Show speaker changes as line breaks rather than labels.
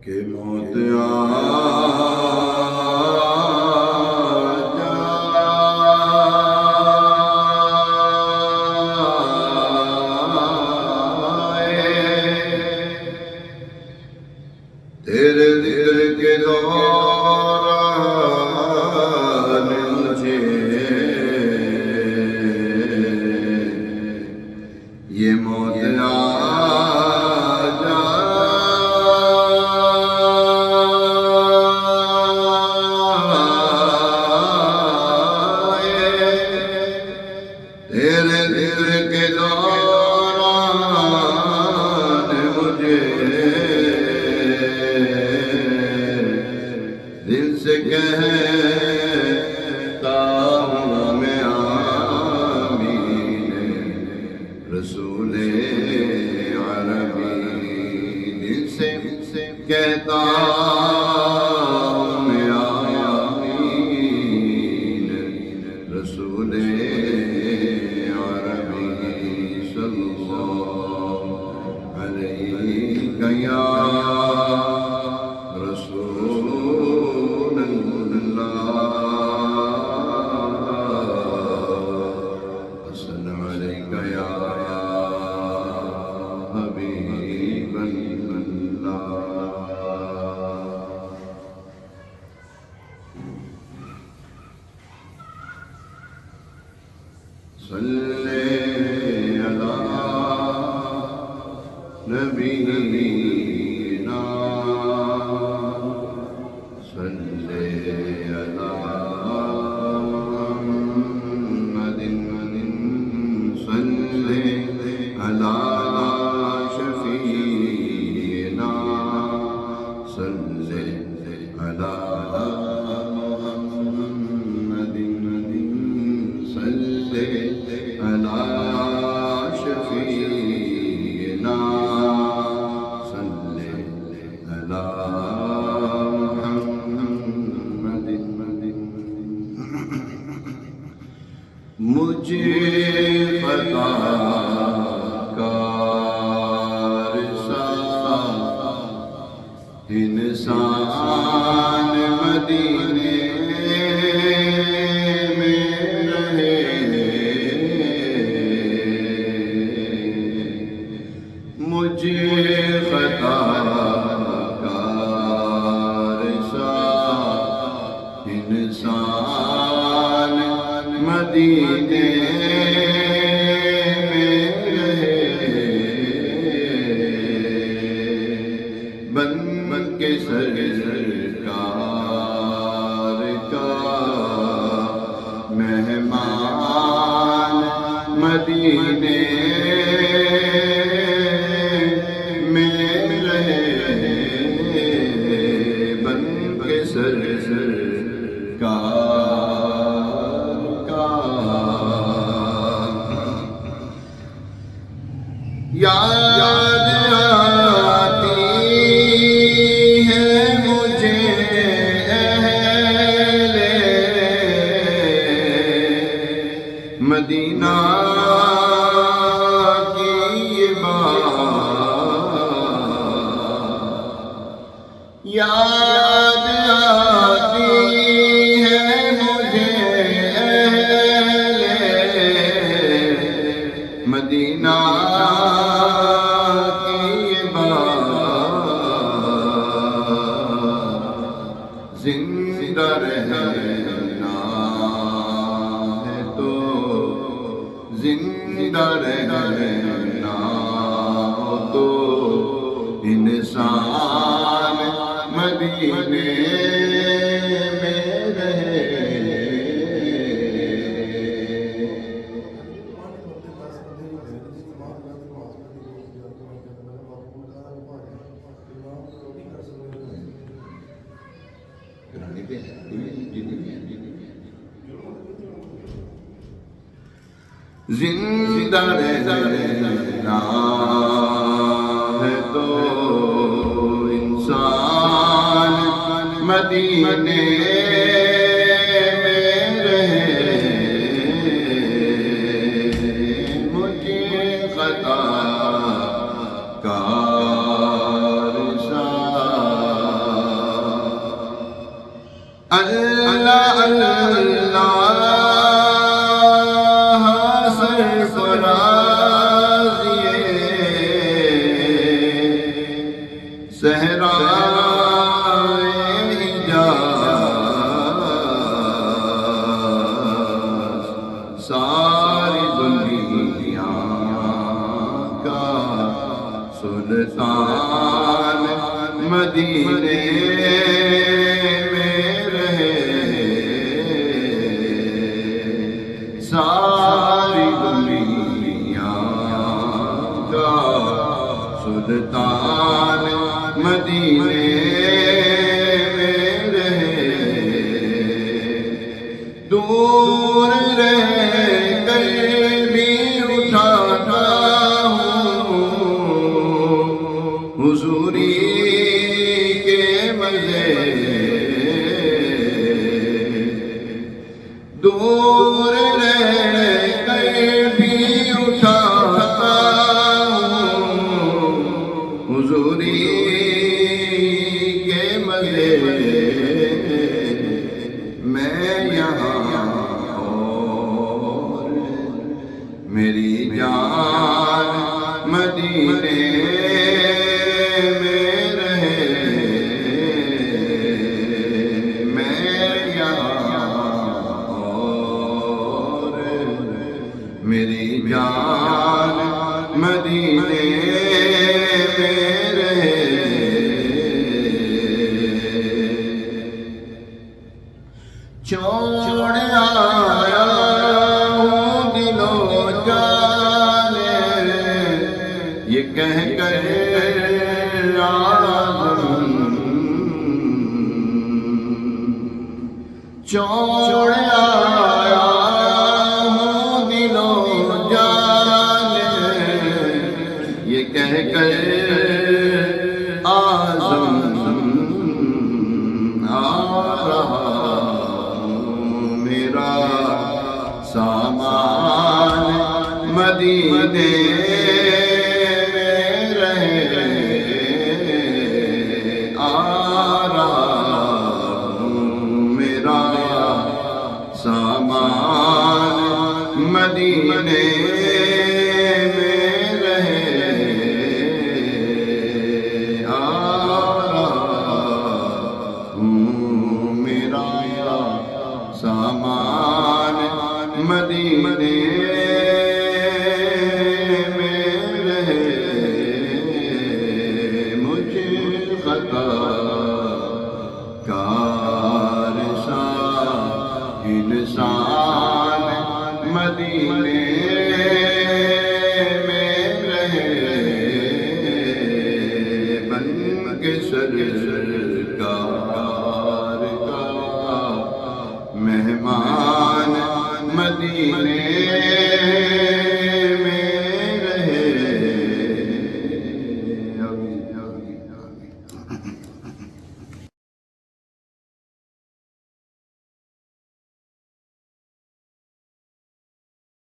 کہ موت آ تیرے ذکر کے دوران مجھے یہ موت آ جائے تیرے ذکر کے دوران مجھے دل سے کہتا ہوں میں آمین رسول عربی دل سے کہتا ہوں میں آمین رسول عربی صلی اللہ علیہ یا صلی علی نبینا صلی علی محمد صلی علی شفیعنا صلی علی مجھے پتا کار سا انسان مدینے میں رہے مجھے پتا کار سا انسان مدینے میں رہے بن کے سرکار کا مہمان مدینے میں رہے بن کے سرکار یاد آتی ہے مجھے اہل مدینہ کی یہ بات یاد آتی ہے مجھے اہل مدینہ زندہ رہنا ہے تو زندہ رہنا ہو تو انسان مدینے میں رہے زندہ رہنا ہے تو انسان مدینے میں رہے مجھے خطا کار سا اللہ اللہ سرفرازیے صحرائے حجاز ساری دنیا کا سلطان مدینے ساری دنیا کا سلطان مدینے میں رہے دور رہ کر بھی اٹھاتا ہوں حضوری کے مزے دور حضوری کے مزے میں یہاں اور میری جان مدینے میں رہے میں یہاں اور میری جان مدینے چھوڑ آیا ہوں دل و جانے یہ کہہ کر آزم چھوڑ آیا ہوں دل و جانے یہ کہہ کر آزم آ رہا سامان مدینے میں رہے آ رہا میرا سامان مدینے میں رہے آ رہا میرا سامان مدینے میں رہے مجھے خطا کار سا انسان مدینے میں رہے بن کے سرکار کا مہمان مدینے